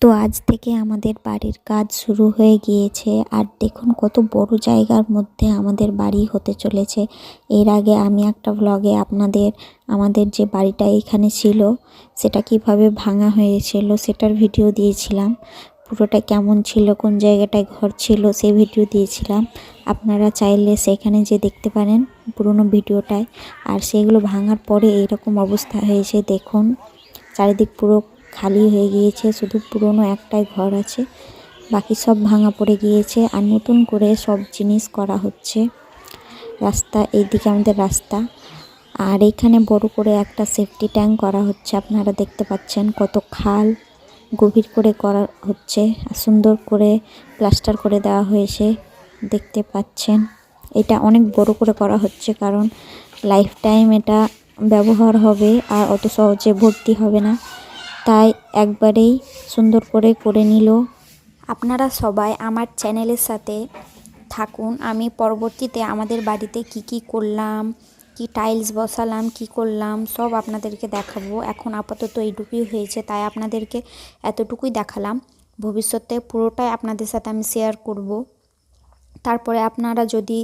তো আজ থেকে আমাদের বাড়ির কাজ শুরু হয়ে গিয়েছে। আর দেখুন কত বড় জায়গার মধ্যে আমাদের বাড়ি হতে চলেছে। এর আগে আমি একটা ব্লগে আমাদের যে বাড়িটা এখানে ছিল সেটা কিভাবে ভাঙা হয়েছিল সেটার ভিডিও দিয়েছিলাম। পুরোটা কেমন ছিল, কোন জায়গাটায় ঘর ছিল সেই ভিডিও দিয়েছিলাম। আপনারা চাইলে সেখানে যে দেখতে পারেন পুরোনো ভিডিওটায়। আর সেগুলো ভাঙার পরে এইরকম অবস্থা হয়েছে। দেখুন চারিদিক পুরো খালি হয়ে গিয়েছে, শুধু পুরনো একটাই ঘর আছে, বাকি সব ভাঙা পড়ে গিয়েছে। আর নতুন করে সব জিনিস করা হচ্ছে। রাস্তা, এইদিকে আমাদের রাস্তা, আর এইখানে বড় করে একটা সেফটি ট্যাঙ্ক করা হচ্ছে। আপনারা দেখতে পাচ্ছেন কত খাল গভীর করে করা হচ্ছে, আর সুন্দর করে প্লাস্টার করে দেওয়া হয়েছে। দেখতে পাচ্ছেন এটা অনেক বড় করে করা হচ্ছে, কারণ লাইফ টাইম এটা ব্যবহার হবে আর অত সহজে ভর্তি হবে না, তাই একবারেই সুন্দর করে নিল। আপনারা সবাই আমার চ্যানেলের সাথে থাকুন। আমি পরবর্তীতে আমাদের বাড়িতে কি করলাম, কি টাইলস বসালাম, কি করলাম সব আপনাদেরকে দেখাবো। এখন আপাতত এইটুকুই হয়েছে, তাই আপনাদেরকে এতটুকুই দেখালাম। ভবিষ্যতে পুরোটাই আপনাদের সাথে আমি শেয়ার করব। তারপরে আপনারা যদি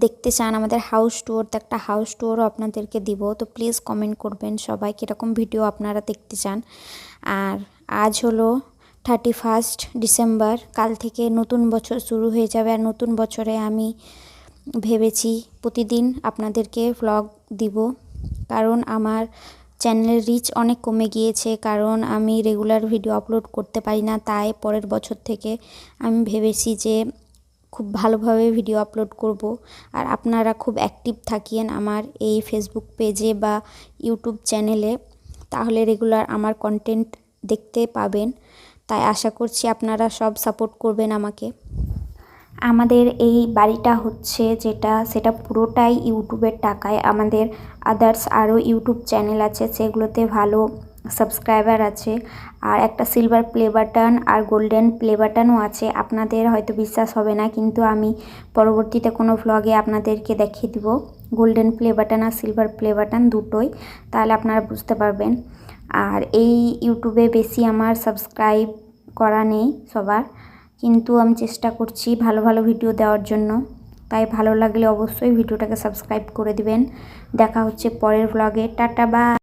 দেখতে চান আমাদের হাউস ট্যুর, তো একটা হাউস ট্যুরও আপনাদেরকে দিব। তো প্লিজ কমেন্ট করবেন সবাই কীরকম ভিডিও আপনারা দেখতে চান। আর আজ হলো 31 ডিসেম্বর, কাল থেকে নতুন বছর শুরু হয়ে যাবে। আর নতুন বছরে আমি ভেবেছি প্রতিদিন আপনাদেরকে ভ্লগ দিব, কারণ আমার চ্যানেলের রিচ অনেক কমে গিয়েছে, কারণ আমি রেগুলার ভিডিও আপলোড করতে পারি না। তাই পরের বছর থেকে আমি ভেবেছি যে খুব ভালোভাবে ভিডিও আপলোড করব। আর আপনারা খুব অ্যাক্টিভ থাকিয়েন আমার এই ফেসবুক পেজে বা ইউটিউব চ্যানেলে, তাহলে রেগুলার আমার কন্টেন্ট দেখতে পাবেন। তাই আশা করছি আপনারা সব সাপোর্ট করবেন আমাকে। আমাদের এই বাড়িটা হচ্ছে সেটা পুরোটাই ইউটিউবের টাকায়। আমাদের আদার্স আরও ইউটিউব চ্যানেল আছে, সেগুলোতে ভালো সাবস্ক্রাইবার আছে। আর একটা সিলভার প্লে বাটন আর গোল্ডেন প্লে বাটনও আছে। আপনাদের হয়তো বিশ্বাস হবে না, কিন্তু আমি পরবর্তীতে কোনো ভ্লগে আপনাদেরকে দেখিয়ে দিব গোল্ডেন প্লে বাটন আর সিলভার প্লে বাটন দুটোই, তাহলে আপনারা বুঝতে পারবেন। আর এই ইউটিউবে বেশি আমার সাবস্ক্রাইব করা নেই সবার, কিন্তু আমি চেষ্টা করছি ভালো ভালো ভিডিও দেওয়ার জন্য। তাই ভালো লাগলে অবশ্যই ভিডিওটাকে সাবস্ক্রাইব করে দিবেন। দেখা হচ্ছে পরের ভ্লগে। Tata, by.